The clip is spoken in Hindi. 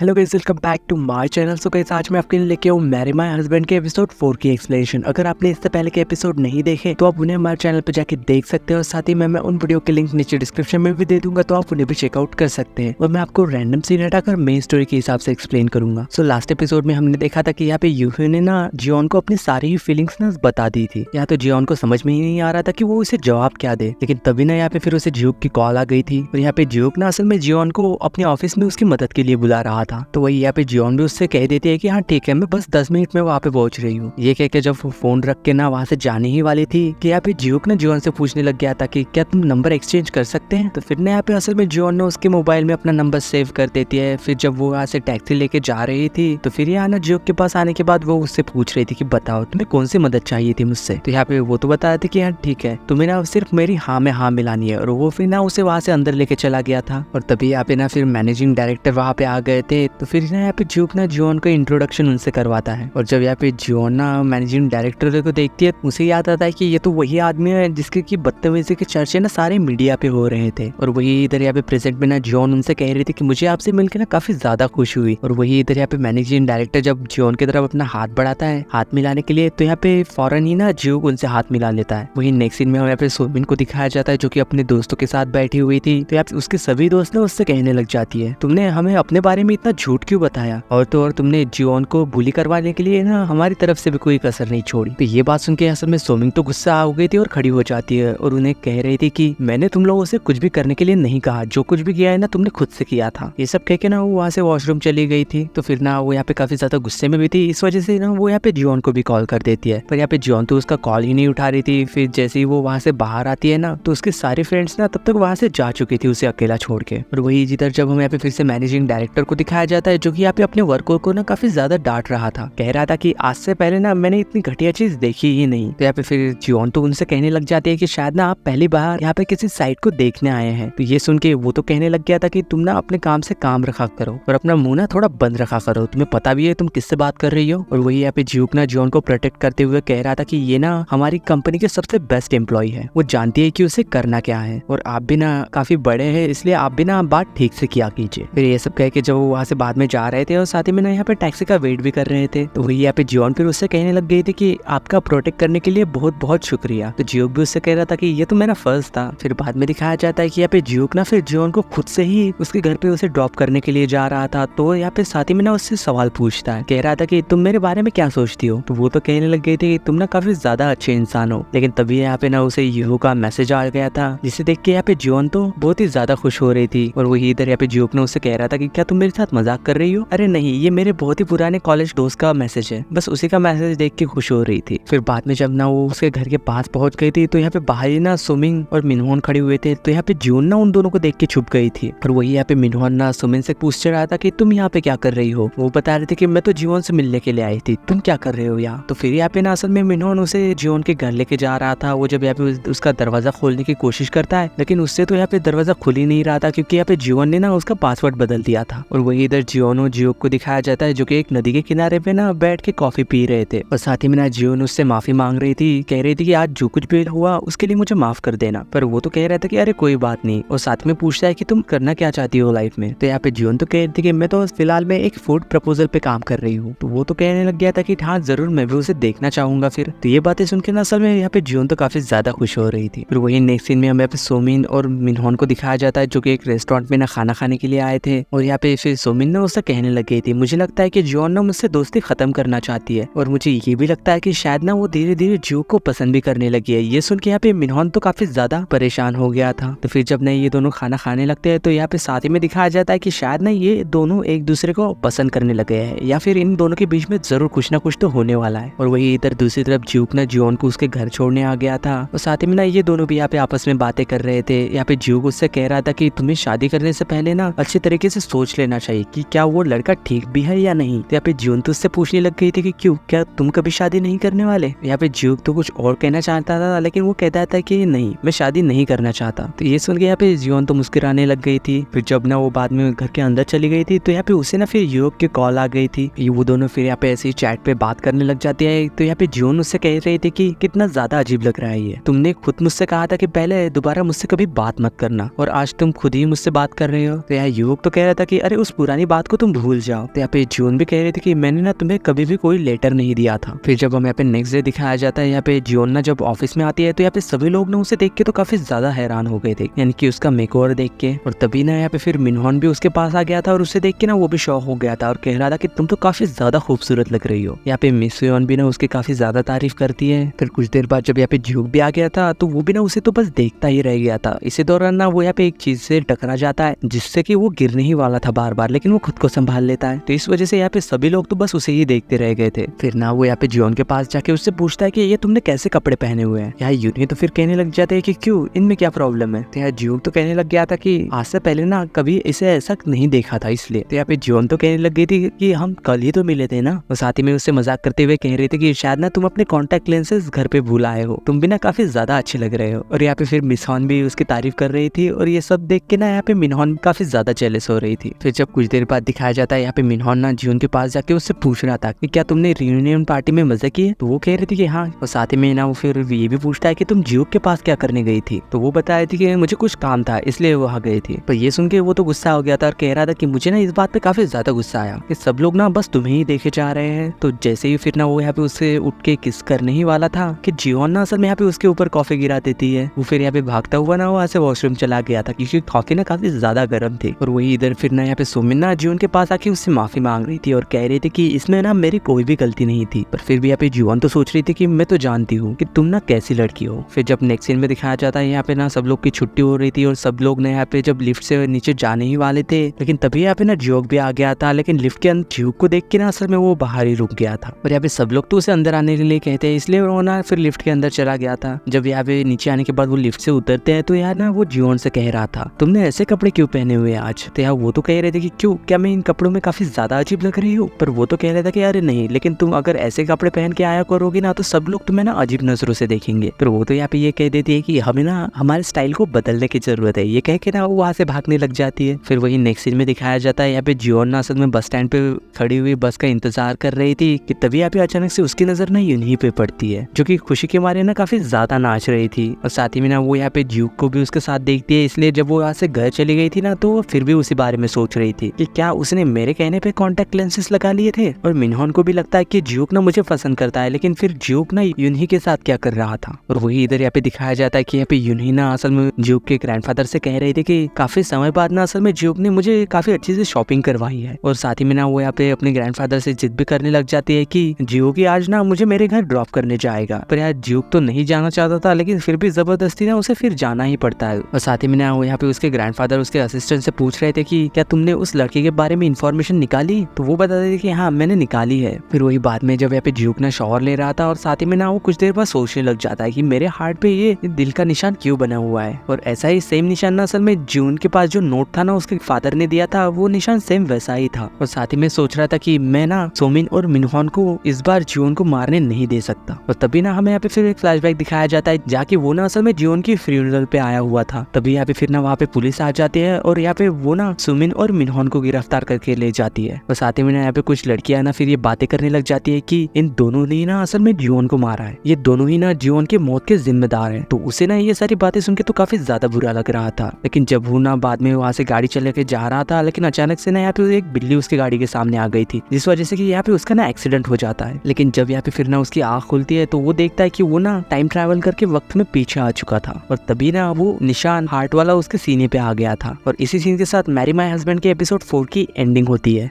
Hello guys, welcome back to my channel. So guys, आज मैं आपके लिए लेके आऊँ मैरी माय हस्बैंड के एपिसोड 4 की एक्सप्लेनेशन। अगर आपने इससे पहले के एपिसोड नहीं देखे तो आप उन्हें हमारे चैनल पे जाके देख सकते हैं और साथ ही मैं उन वीडियो के लिंक नीचे डिस्क्रिप्शन में भी दे दूंगा, तो आप उन्हें भी चेकआउट कर सकते हैं। और मैं आपको रैंडम सीन हटाकर मेन स्टोरी के हिसाब से एक्सप्लेन करूंगा। सो लास्ट एपिसोड में हमने देखा था कि यहाँ पे यूही ने ना जियोन को अपनी सारी फीलिंग्स ना बता दी थी। यहाँ तो जियोन को समझ में ही नहीं आ रहा था कि वो उसे जवाब क्या दे, लेकिन तभी ना यहाँ पे फिर उसे जियोक की कॉल आ गई थी। और यहाँ पे जियोक ना असल में जियोन को अपने ऑफिस में उसकी मदद के लिए बुला रहा था। तो वही यहाँ पे जियोन भी उससे कह देती है कि हाँ ठीक है, मैं बस 10 मिनट में वहाँ पे पहुंच रही हूँ। ये कह के जब वो फोन रख के ना वहाँ से जाने ही वाली थी कि यहाँ पे जियोक ने जियोन से पूछने लग गया था कि क्या तुम नंबर एक्सचेंज कर सकते हैं। तो फिर ना यहाँ पे असल में जियोन ने उसके मोबाइल में अपना नंबर सेव कर देती है। फिर जब वो यहाँ से टैक्सी लेके जा रही थी तो फिर यहाँ ना जियोक के पास आने के बाद वो उससे पूछ रही थी कि बताओ तुम्हें कौन सी मदद चाहिए थी मुझसे। तो यहाँ पे वो तो बता रहे थे कि हाँ ठीक है, तुम्हें ना सिर्फ मेरी हाँ में हाँ मिलानी है। और वो फिर ना उसे वहाँ से अंदर लेके चला गया था। और तभी यहाँ पे ना फिर मैनेजिंग डायरेक्टर वहाँ पे आ गए थे। तो फिर ना यहाँ पे जियोक ना जियोन का इंट्रोडक्शन उनसे करवाता है। और जब यहाँ पे जियोन ना मैनेजिंग डायरेक्टर को देखती है उसे याद आता है कि ये तो वही आदमी है जिसके की बदतमीजी के चर्चे ना सारे मीडिया पे हो रहे थे। और वही इधर यहाँ पे प्रेजेंट में ना जियोन उनसे कह रही थी कि मुझे आपसे मिलकर ना काफी ज्यादा खुश हुई। और वही इधर यहाँ पे मैनेजिंग डायरेक्टर जब जियोन की तरफ अपना हाथ बढ़ाता है हाथ मिलाने के लिए, तो यहाँ पे फौरन ही ना जियोक उनसे हाथ मिला लेता है। वही नेक्स्ट सीन में यहाँ पे सोमिन को दिखाया जाता है जो कि अपने दोस्तों के साथ बैठी हुई थी। तो यहाँ पे उसके सभी दोस्त ना उससे कहने लग जाती है तुमने हमें अपने बारे में इतना झूठ क्यों बताया, और तो और तुमने जियोन को बुली करवाने के लिए ना हमारी तरफ से भी कोई कसर नहीं छोड़ी। तो ये बात सुन के असल में सोमिन तो गुस्सा हो गई थी और खड़ी हो जाती है और उन्हें कह रही थी कि मैंने तुम लोगों से कुछ भी करने के लिए नहीं कहा, जो कुछ भी किया है ना तुमने खुद से किया था। ये सब कह के ना वो वहाँ से वॉशरूम चली गई थी। तो फिर ना वो यहाँ पे काफी ज्यादा गुस्से में भी थी, इस वजह से ना वो यहाँ पे जियोन को भी कॉल कर देती है। पर यहाँ पे जियोन तो उसका कॉल ही नहीं उठा रही थी। फिर जैसे ही वो वहाँ से बाहर आती है ना तो उसके सारे फ्रेंड्स ना तब तक वहाँ से जा चुकी थी उसे अकेला छोड़ के। और वही जिधर जब हम यहाँ पे फिर से मैनेजिंग डायरेक्टर को दिखाया जाता है जो कि यहाँ पे अपने वर्कर को ना काफी ज्यादा डांट रहा था, कह रहा था कि आज से पहले ना मैंने इतनी घटिया चीज देखी ही नहीं। तो यहाँ पे फिर जियोन तो उनसे कहने लग जाती है कि शायद ना आप पहली बार यहाँ पे किसी साइट को देखने आए हैं। तो ये सुन के वो तो कहने लग गया था कि तुम ना अपने काम से काम रखा करो और अपना मुंह ना थोड़ा बंद रखा करो, तुम्हें पता भी है तुम किससे बात कर रही हो। और वही यहाँ पे जियोक ना जियोन को प्रोटेक्ट करते हुए कह रहा था कि ये ना हमारी कंपनी के सबसे बेस्ट एम्प्लॉय है, वो जानती है कि उसे करना क्या है और आप भी ना काफी बड़े हैं, इसलिए आप भी ना बात ठीक से किया कीजिए। फिर ये सब कह के जब वो वहाँ से बाद में जा रहे थे और साथ ही में ना यहाँ पे टैक्सी का वेट भी कर रहे थे, तो वही यहाँ पे जियोन फिर उससे कहने लग गई थी कि आपका प्रोटेक्ट करने के लिए बहुत बहुत शुक्रिया। तो जियोक भी उससे कह रहा था कि ये तो मेरा फर्ज था। फिर बाद में दिखाया जाता है कि यहाँ पे जियोक ना फिर जियोन को खुद से ही उसके घर पे उसे ड्रॉप करने के लिए जा रहा था। तो यहाँ पे साथ ही में ना उससे सवाल पूछता है, कह रहा था कि तुम मेरे बारे में क्या सोचती हो। तो वो तो कहने लग गई थी कि तुम ना काफी ज्यादा अच्छे इंसान हो। लेकिन तभी यहाँ पे ना उसे यूहो का मैसेज आ गया था जिसे देख के यहाँ पे जियोन तो बहुत ही ज्यादा खुश हो रही थी। और वही इधर यहाँ पे जियोक ने उससे कह रहा था कि क्या तुम मेरे साथ मजाक कर रही हो। अरे नहीं, ये मेरे बहुत ही पुराने कॉलेज दोस्त का मैसेज है, बस उसी का मैसेज देख के खुश हो रही थी। फिर बाद में जब ना वो उसके घर के पास पहुंच गई थी तो यहाँ पे बाहर ही ना सुमिंग और मिनहोन खड़े हुए थे। तो यहाँ पे जियोन ना उन दोनों को देख के छुप गई थी। और वही यहाँ पे मिनहोन ना सुमिन से पूछ रहा था कि तुम यहाँ पे क्या कर रही हो। वो बता रहे थे कि मैं तो जियोन से मिलने के लिए आई थी, तुम क्या कर रहे हो यहाँ। तो फिर यहाँ पे ना असल में मिनहोन उसे जियोन के घर लेके जा रहा था। वो जब यहाँ पे उसका दरवाजा खोलने की कोशिश करता है लेकिन उससे तो यहाँ पे दरवाजा खुल ही नहीं रहा था क्योंकि यहाँ पे जियोन ने ना उसका पासवर्ड बदल दिया था। और वही इधर जियोन और जियोक को दिखाया जाता है जो कि एक नदी के किनारे पे ना बैठ के कॉफी पी रहे थे। और साथ ही में ना जियोन उससे माफी मांग रही थी, कह रही थी कि आज जो कुछ भी हुआ उसके लिए मुझे माफ कर देना। पर वो तो कह रहा था कि अरे कोई बात नहीं। और साथ में पूछता है कि तुम करना क्या चाहती हो लाइफ में। तो यहाँ पे जियोन तो कह रही थी कि मैं तो फिलहाल में एक फूड प्रपोजल पे काम कर रही हूँ। तो वो तो कहने लग गया था कि हाँ जरूर, मैं भी उसे देखना चाहूंगा। फिर तो ये बातें सुन के ना असल में यहाँ पे जियोन तो काफी ज्यादा खुश हो रही थी। फिर वही नेक्स्ट सीन में हमें पे सोमिन और मिनहोन को दिखाया जाता है जो कि एक रेस्टोरेंट में ना खाना खाने के लिए आए थे। और यहाँ पे फिर सोमिन ने उससे कहने लग गई थी, मुझे लगता है कि जियोन ना मुझसे दोस्ती खत्म करना चाहती है और मुझे ये भी लगता है कि शायद ना वो धीरे धीरे जियोक को पसंद भी करने लगी है। ये सुन के यहाँ पे मिनहोन तो काफी ज्यादा परेशान हो गया था। तो फिर जब ना ये दोनों खाना खाने लगते हैं तो यहाँ पे साथ ही में दिखाया जाता है कि शायद ना ये दोनों एक दूसरे को पसंद करने लगे हैं या फिर इन दोनों के बीच में जरूर कुछ ना कुछ तो होने वाला है। और वही इधर दूसरी तरफ जियोक ना जियोन को उसके घर छोड़ने आ गया था और साथ ही में ना ये दोनों भी यहाँ पे आपस में बातें कर रहे थे। यहाँ पे जियोक उससे कह रहा था कि तुम्हें शादी करने से पहले ना अच्छे तरीके से सोच लेना चाहिए कि क्या वो लड़का ठीक भी है या नहीं। तो यहाँ पे जियोन तो उससे पूछने लग गई थी कि क्यों, क्या तुम कभी शादी नहीं करने वाले। यहाँ पे जियोक तो कुछ और कहना चाहता था लेकिन वो कहता था कि नहीं, मैं शादी नहीं करना चाहता। तो ये सुन के यहाँ पे जियोन तो मुस्कुराने लग गई थी। फिर जब ना वो बाद में घर के अंदर चली गई थी तो यहाँ पे उसे ना फिर यूक की कॉल आ गई थी। वो दोनों फिर यहाँ पे ऐसे ही चैट पे बात करने लग जाती है। तो यहाँ पे जियोन उससे कह रही थी कि कितना ज्यादा अजीब लग रहा है ये, तुमने खुद मुझसे कहा था कि पहले दोबारा मुझसे कभी बात मत करना और आज तुम खुद ही मुझसे बात कर रहे हो। तो यहाँ यूक तो कह रहा था कि अरे उस पुरानी बात को तुम भूल जाओ। तो यहाँ पे जियोन भी कह रही थी कि मैंने ना तुम्हें कभी भी कोई लेटर नहीं दिया था। फिर जब हमें यहाँ पे नेक्स्ट डे दिखाया जाता है, यहाँ पे जियोन ना जब ऑफिस में आती है तो यहाँ पे सभी लोग ना उसे देख के तो काफी ज्यादा हैरान हो गए थे, यानी कि उसका मेकओवर देख के। और तभी ना यहाँ पे फिर मिनहॉन भी उसके पास आ गया था और उसे देख के ना वो भी शॉक हो गया था और कह रहा था कि तुम तो काफी ज्यादा खूबसूरत लग रही हो। यहाँ पे मिस योन भी ना उसकी काफी ज्यादा तारीफ करती है। फिर कुछ देर बाद जब यहाँ पे ज्यूक भी आ गया था तो वो भी ना उसे तो बस देखता ही रह गया था। इसी दौरान ना वो यहाँ पे एक चीज से टकरा जाता है जिससे कि वो गिरने ही वाला था बार बार, लेकिन वो खुद को संभाल लेता है। तो इस वजह से यहाँ पे सभी लोग तो बस उसे ही देखते रह गए थे। फिर ना वो यहाँ पे जियोन के पास जाके उससे पूछता है कि ये तुमने कैसे कपड़े पहने हुए हैं। यहाँ यूनी तो फिर कहने लग जाते हैं कि क्यों, इनमें क्या प्रॉब्लम है। तो यहाँ जियोक तो कहने लग गया था कि आज से पहले ना कभी इसे ऐसा नहीं देखा था इसलिए। तो यहाँ पे जियोन तो कहने लग गई थी कि हम कल ही तो मिले थे ना। और साथ ही में उससे मजाक करते हुए कह रहे थे कि शायद ना तुम अपने कॉन्टेक्ट लेंसेज घर पे भूल आए हो, तुम भी ना काफी ज्यादा अच्छे लग रहे हो। और यहाँ पे फिर मिनहॉन भी उसकी तारीफ कर रही थी और ये सब देख के ना यहाँ पे मिनहॉन काफी ज्यादा जेलस हो रही थी। फिर जब कुछ देर बाद दिखाया जाता है यहाँ पे मिनहॉन ना जियोन के पास जाके उससे पूछ रहा था कि क्या तुमने रियूनियन पार्टी में मजे किए। तो वो कह रही थी कि हाँ। और साथ ही में ना वो फिर ये भी पूछता है कि तुम जियोक के पास क्या करने गई थी। तो वो बता रही थी कि मुझे कुछ काम था इसलिए वहाँ गई थी। पर ये सुन के वो तो गुस्सा हो गया था और कह रहा था कि मुझे ना इस बात पे काफी ज्यादा गुस्सा आया कि सब लोग ना बस तुम्हें ही देखे जा रहे हैं। तो जैसे ही फिर ना वो यहाँ पे उससे उठ के किस करने ही वाला था कि जियोन ना असल में यहाँ पे उसके ऊपर कॉफी गिरा देती है। वो फिर यहाँ पे भागता हुआ ना वहाँ से वॉशरूम चला गया था क्योंकि कॉफी ना काफी ज्यादा गर्म थी। और वही इधर फिर ना यहाँ पे सुमिन ना जियोन के पास आके उससे माफी मांग रही थी और कह रही थी कि इसमें ना मेरी कोई भी गलती नहीं थी। पर फिर भी यहाँ पे जियोन तो सोच रही थी कि मैं तो जानती हूँ कि तुम ना कैसी लड़की हो। फिर जब नेक्स्ट सीन में दिखाया जाता है यहाँ पे ना सब लोग की छुट्टी हो रही थी और सब लोग ने यहाँ पे जब लिफ्ट से नीचे जाने ही वाले थे, लेकिन तभी यहाँ पे ना जियोक भी आ गया था। लेकिन लिफ्ट के अंदर जियोक को देख के ना असल में वो बाहर ही रुक गया था और यहाँ पे सब लोग तो उसे अंदर आने के लिए कहते हैं, इसलिए वो ना फिर लिफ्ट के अंदर चला गया था। जब यहाँ पे नीचे आने के बाद वो लिफ्ट से उतरते हैं तो यार ना वो जियोन से कह रहा था तुमने ऐसे कपड़े क्यों पहने हुए आज। तो यार वो तो कह रहे थे कि क्यों, क्या मैं इन कपड़ों में काफी ज्यादा अजीब लग रही हूँ। पर वो तो कह रहा था कि अरे नहीं, लेकिन तुम अगर ऐसे कपड़े पहन के आया करोगी ना तो सब लोग तुम्हें ना अजीब नजरों से देखेंगे। फिर वो तो यहाँ पे ये कह देती है कि हमें ना हमारे स्टाइल को बदलने की जरूरत है। ये कह के ना वो वहाँ से भागने लग जाती है। फिर वही नेक्स्ट सीन में दिखाया जाता है यहाँ पे जियोन ना असल में बस स्टैंड पे खड़ी हुई बस का इंतजार कर रही थी कि तभी यहाँ पे अचानक से उसकी नजर ना यूनी पे पड़ती है जो कि खुशी के मारे ना काफी ज्यादा नाच रही थी। और साथ ही में ना वो यहाँ पे ज्यूक को भी उसके साथ देखती है, इसलिए जब वो यहाँ से घर चली गई थी ना तो वो फिर भी उसी बारे में सोच रही थी कि क्या उसने मेरे कहने पे कॉन्टेक्ट लेंसेस लगा लिए थे। और मिनहॉन को भी लगता है कि ज्यूक ना मुझे पसंद करता है, लेकिन फिर ज्यूक ना यूनी के साथ क्या कर रहा था। और वही इधर यहाँ पे दिखाया जाता है कि यहाँ पे यूनी ना असल में ज्यूक के ग्रैंडफादर से कह रही थी कि काफी समय बाद ना असल में ज्यूक ने मुझे काफी अच्छी से शॉपिंग करवाई है। और साथ ही में ना वो यहाँ पे अपने ग्रैंडफादर से जिद भी करने लग जाती है कि ज्यूक ही आज ना मुझे मेरे घर ड्रॉप करने जाएगा। पर यार ज्यूक तो नहीं जाना चाहता था, लेकिन फिर भी जबरदस्ती ना उसे फिर जाना ही पड़ता है। और साथ ही में ना वो यहाँ पे उसके ग्रैंडफादर उसके असिस्टेंट से पूछ रहे थे कि क्या तुमने उस लड़के के बारे में इन्फॉर्मेशन निकाली। तो वो बताते थे कि हाँ मैंने निकाली है। फिर वही बाद में जब यहाँ पे ज्यूक ना शॉवर ले रहा था और साथ ही में ना वो कुछ देर बाद सोचने लग जाता है कि मेरे हार्ट पे ये दिल का निशान क्यों बना हुआ है। और ऐसा ही सेम निशान ना असल में जून के पास जो नोट था ना उसके फादर ने दिया था, वो निशान सेम वैसा ही था। और साथ ही में सोच रहा था कि मैं ना सोमिन और मिनहॉन को इस बार जियोन को मारने नहीं दे सकता। और तभी ना हमें यहाँ पे फिर एक फ्लैशबैक दिखाया जाता है जाके वो ना असल में जियोन की फ्यूनरल पे आया हुआ था। तभी यहाँ पे फिर ना वहाँ पे पुलिस आ जाती है और यहाँ पे वो ना सुमिन और मिनहॉन को गिरफ्तार करके ले जाती है। और साथ ही में ना यहाँ पे कुछ लड़कियां ना फिर ये बातें करने लग जाती है कि इन दोनों ने ना असल में जियोन को मारा है, ये दोनों ही ना जियोन के मौत के जिम्मेदार हैं। तो उसे ना ये सारी बातें सुन के तो काफी ज्यादा बुरा लग रहा था। लेकिन जब वो ना बाद में वहाँ से गाड़ी चले के जा रहा था, लेकिन अचानक से ना यहाँ पे एक बिल्ली उसकी गाड़ी के सामने आ गई थी, जिस वजह से कि यहाँ पे उसका ना एक्सीडेंट हो जाता है। लेकिन जब यहाँ पे फिर ना उसकी आँख खुलती है तो वो देखता है कि वो ना टाइम ट्रैवल करके वक्त में पीछे आ चुका था। और तभी ना वो निशान हार्ट वाला उसके सीने पे आ गया था। और इसी सीन के साथ मैरी माय हस्बैंड के एपिसोड 4 की एंडिंग होती है।